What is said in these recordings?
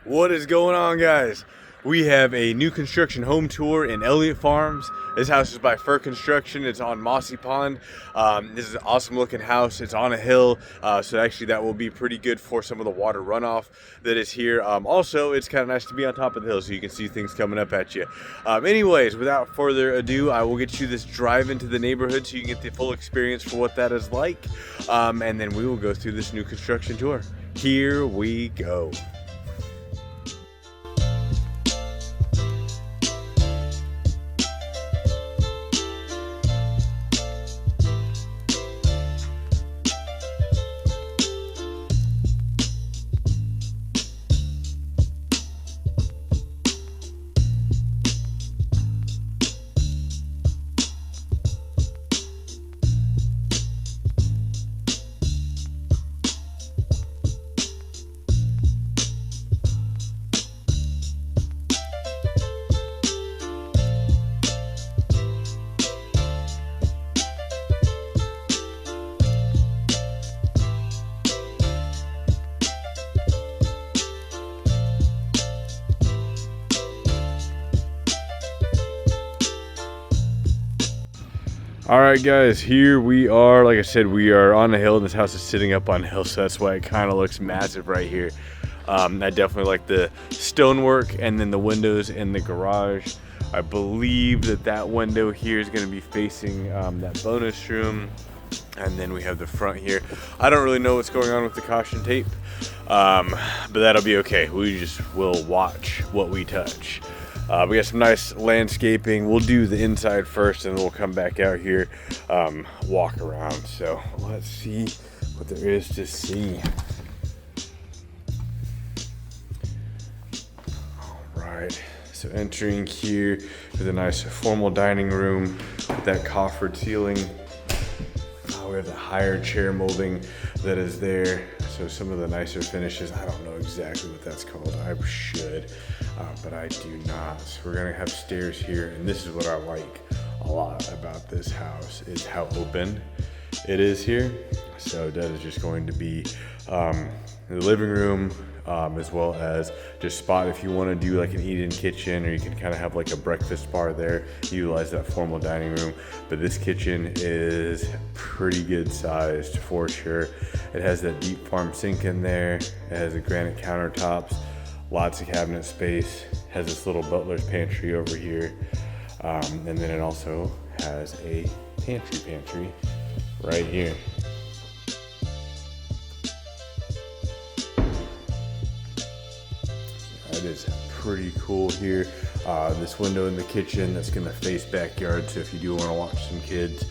What is going on, guys? We have a new construction home tour in Elliott Farms. This house is by Fur Construction. It's on Mossy Pond. This is an awesome looking house. It's on a hill, so actually that will be pretty good for some of the water runoff that is here. Also, it's kind of nice to be on top of the hill so you can see things coming up at you. Anyways, without further ado, I will get you this drive into the neighborhood so you can get the full experience for what that is like. And then we will go through this new construction tour. Here we go. All right, guys, here we are. Like I said, we are on a hill, and this house is sitting up on a hill, so that's why it kind of looks massive right here. I definitely like the stonework and then the windows in the garage. I believe that window here is going to be facing that bonus room, and then we have the front here. I don't really know what's going on with the caution tape, but that'll be okay. We just will watch what we touch. We got some nice landscaping. We'll do the inside first and then we'll come back out here, walk around. So let's see what there is to see. All right, so entering here is a nice formal dining room with that coffered ceiling. We have the higher chair molding that is there. So some of the nicer finishes, I don't know exactly what that's called. I should, but I do not. So we're gonna have stairs here, and this is what I like a lot about this house, is how open it is here. So that is just going to be the living room, as well as just spot if you want to do like an eat-in kitchen, or you can kind of have like a breakfast bar there, utilize that formal dining room. But this kitchen is pretty good sized for sure. It has that deep farm sink in there. It has the granite countertops, lots of cabinet space, has this little butler's pantry over here, and then it also has a pantry right here. That is pretty cool here. This window in the kitchen that's gonna face backyard, so if you do wanna watch some kids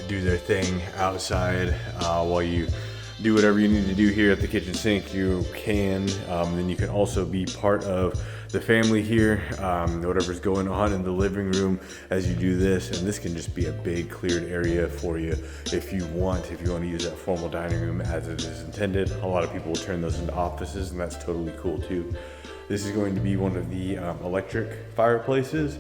do their thing outside while you do whatever you need to do here at the kitchen sink, you can. Then you can also be part of the family here, whatever's going on in the living room as you do this. And this can just be a big cleared area for you if you want to use that formal dining room as it is intended. A lot of people will turn those into offices, and that's totally cool too. This is going to be one of the electric fireplaces.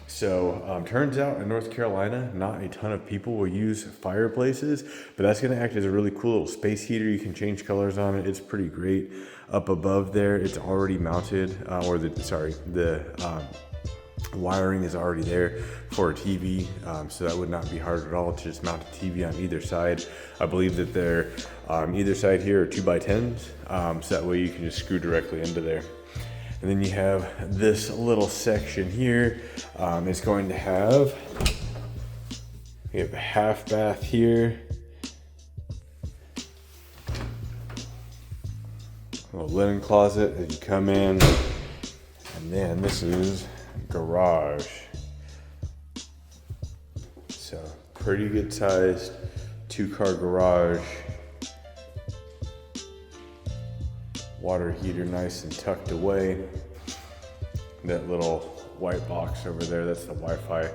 So turns out in North Carolina, not a ton of people will use fireplaces, but that's gonna act as a really cool little space heater. You can change colors on it. It's pretty great. Up above there, it's already mounted, the wiring is already there for a TV, so that would not be hard at all to just mount a TV on either side. I believe that they're either side here are 2x10s, so that way you can just screw directly into there. And then you have this little section here. It's going to have, we have a half bath here. A little linen closet as you come in. And then this is garage. So pretty good sized 2-car garage. Water heater nice and tucked away. That little white box over there, that's the Wi-Fi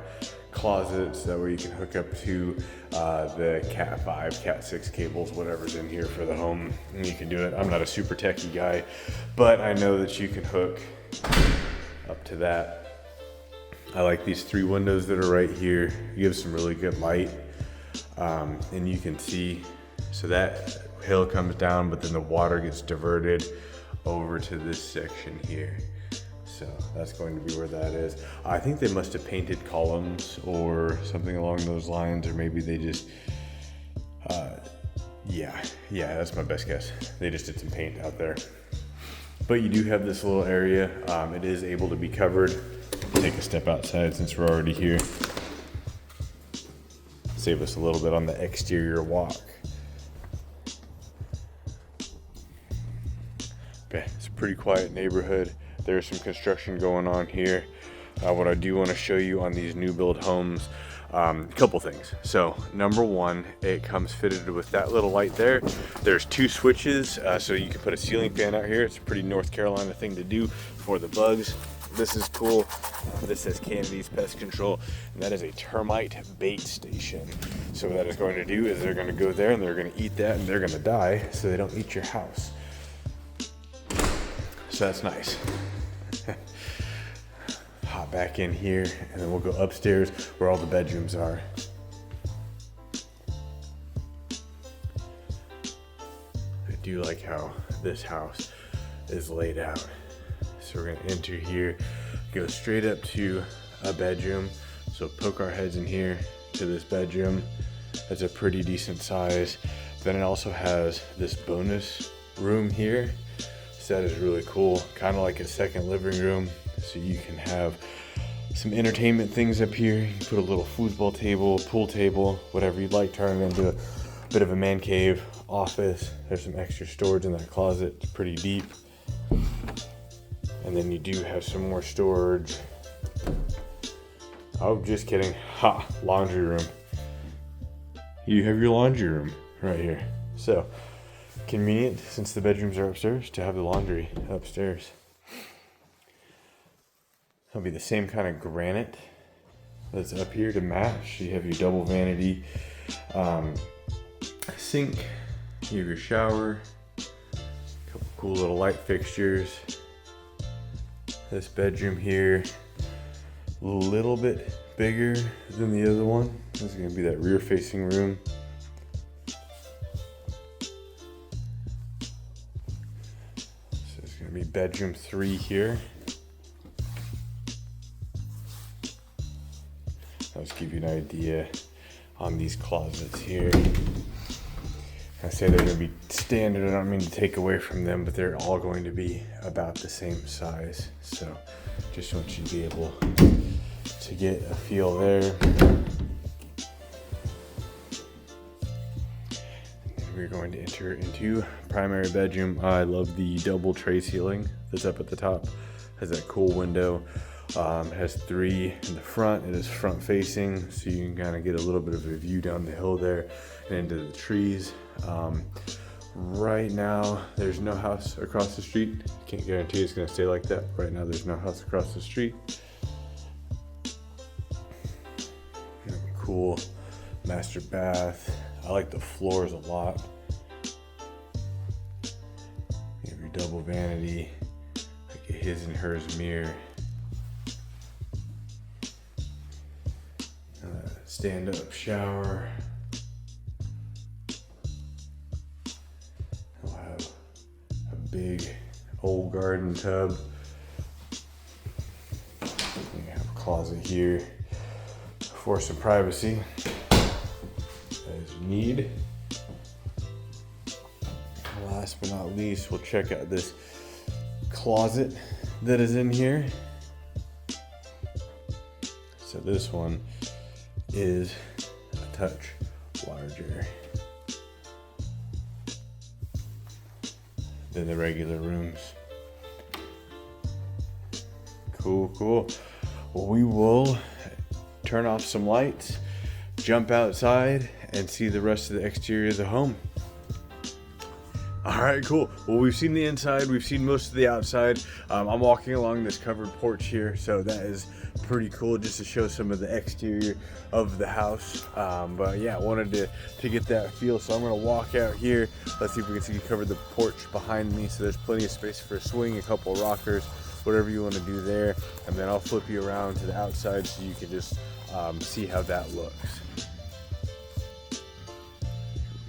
closet, so that way you can hook up to the Cat 5, Cat 6 cables, whatever's in here for the home, and you can do it. I'm not a super techie guy, but I know that you can hook up to that. I like these 3 windows that are right here. You give some really good light, and you can see, so that hill comes down, but then the water gets diverted over to this section here. So that's going to be where that is. I think they must have painted columns or something along those lines, or maybe they just, yeah, that's my best guess. They just did some paint out there. But you do have this little area. It is able to be covered. Take a step outside since we're already here. Save us a little bit on the exterior walk. Okay, it's a pretty quiet neighborhood. There's some construction going on here. What I do want to show you on these new build homes, a couple things. So number one, it comes fitted with that little light there. There's 2 switches, so you can put a ceiling fan out here. It's a pretty North Carolina thing to do for the bugs. This is cool. This says Kennedy's Pest Control, and that is a termite bait station. So what that is going to do is they're going to go there and they're going to eat that, and they're going to die so they don't eat your house. So that's nice. Hop back in here, and then we'll go upstairs where all the bedrooms are. I do like how this house is laid out. So we're gonna enter here, go straight up to a bedroom. So poke our heads in here to this bedroom. That's a pretty decent size. Then it also has this bonus room here. So that is really cool, kind of like a second living room. So you can have some entertainment things up here. You can put a little foosball table, pool table, whatever you'd like, turn it into a bit of a man cave, office. There's some extra storage in that closet, it's pretty deep. And then you do have some more storage. Oh, just kidding. Ha, laundry room. You have your laundry room right here. So convenient, since the bedrooms are upstairs, to have the laundry upstairs. It'll be the same kind of granite that's up here to match. You have your double vanity sink. You have your shower. A couple cool little light fixtures. This bedroom here, a little bit bigger than the other one. This is gonna be that rear facing room. So it's gonna be bedroom 3 here. I'll just give you an idea on these closets here. I say they're going to be standard. I don't mean to take away from them, but they're all going to be about the same size. So just want you to be able to get a feel there. We're going to enter into primary bedroom. I love the double tray ceiling that's up at the top. Has that cool window. It has 3 in the front. It is front facing, so you can kind of get a little bit of a view down the hill there and into the trees. Right now there's no house across the street. Can't guarantee it's going to stay like that. Right now there's no house across the street. Cool master bath. I like the floors a lot. You have your double vanity, like a his and hers mirror. Stand-up shower. We'll have a big old garden tub. We have a closet here for some privacy as you need. Last but not least, we'll check out this closet that is in here. So this one is a touch larger than the regular rooms. Cool. Well, we will turn off some lights, jump outside, and see the rest of the exterior of the home. All right, cool. Well, we've seen the inside, we've seen most of the outside. I'm walking along this covered porch here, so that is pretty cool, just to show some of the exterior of the house. But yeah, I wanted to get that feel, so I'm gonna walk out here. Let's see if we can see cover the porch behind me. So there's plenty of space for a swing, a couple of rockers, whatever you want to do there, and then I'll flip you around to the outside so you can just see how that looks.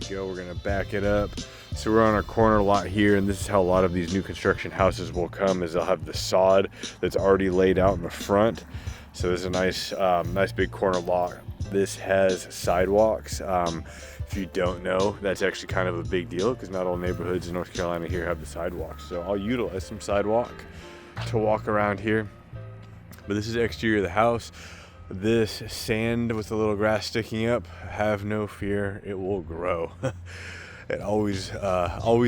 Here we go. We're gonna back it up So we're on our corner lot here, and this is how a lot of these new construction houses will come, is they'll have the sod that's already laid out in the front. So there's a nice nice big corner lot. This has sidewalks. If you don't know, that's actually kind of a big deal because not all neighborhoods in North Carolina here have the sidewalks. So I'll utilize some sidewalk to walk around here. But this is the exterior of the house. This sand with the little grass sticking up, have no fear, it will grow. It always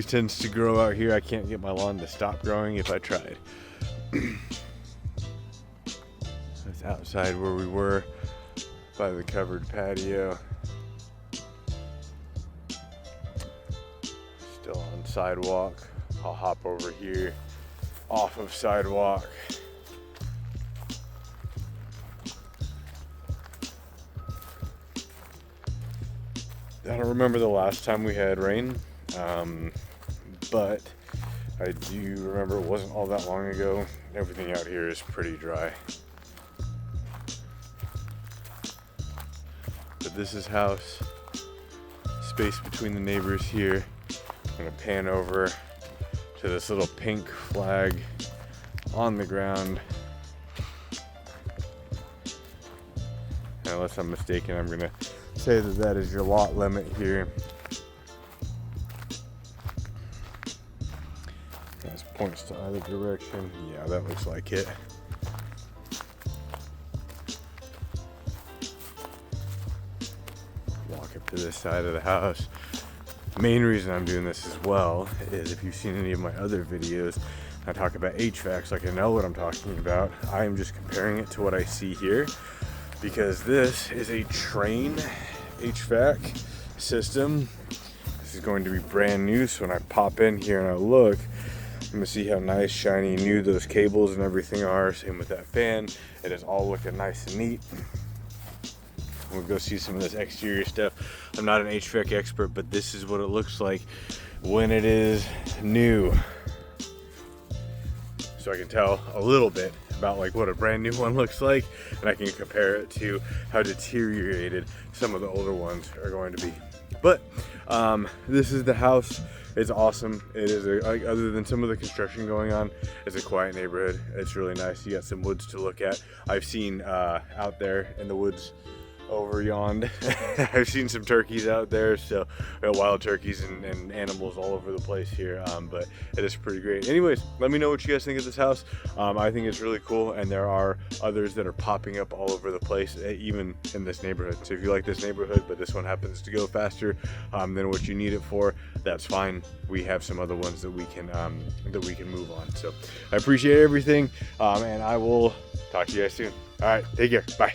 tends to grow out here. I can't get my lawn to stop growing if I tried. That's outside where we were by the covered patio. Still on sidewalk. I'll hop over here off of sidewalk. I don't remember the last time we had rain, but I do remember it wasn't all that long ago. Everything out here is pretty dry. But this is house. Space between the neighbors here. I'm gonna pan over to this little pink flag on the ground. Unless I'm mistaken, I'm gonna say that that is your lot limit here. This points to either direction. Yeah, that looks like it. Walk up to this side of the house. Main reason I'm doing this as well is if you've seen any of my other videos, I talk about HVACs like I know what I'm talking about. I am just comparing it to what I see here, because this is a Train HVAC system. This is going to be brand new, so when I pop in here and I look, I'm gonna see how nice, shiny, new those cables and everything are. Same with that fan. It is all looking nice and neat. We'll go see some of this exterior stuff. I'm not an HVAC expert, but this is what it looks like when it is new. So I can tell a little bit about like what a brand new one looks like, and I can compare it to how deteriorated some of the older ones are going to be. But this is the house. It's awesome. It is other than some of the construction going on, it's a quiet neighborhood. It's really nice. You got some woods to look at. I've seen out there in the woods over yond. I've seen some turkeys out there, so wild turkeys and animals all over the place here, but it is pretty great. Anyways, let me know what you guys think of this house. I think it's really cool, and there are others that are popping up all over the place, even in this neighborhood. So if you like this neighborhood but this one happens to go faster than what you need it for, that's fine. We have some other ones that we can move on. So I appreciate everything, and I will talk to you guys soon. All right, take care. Bye.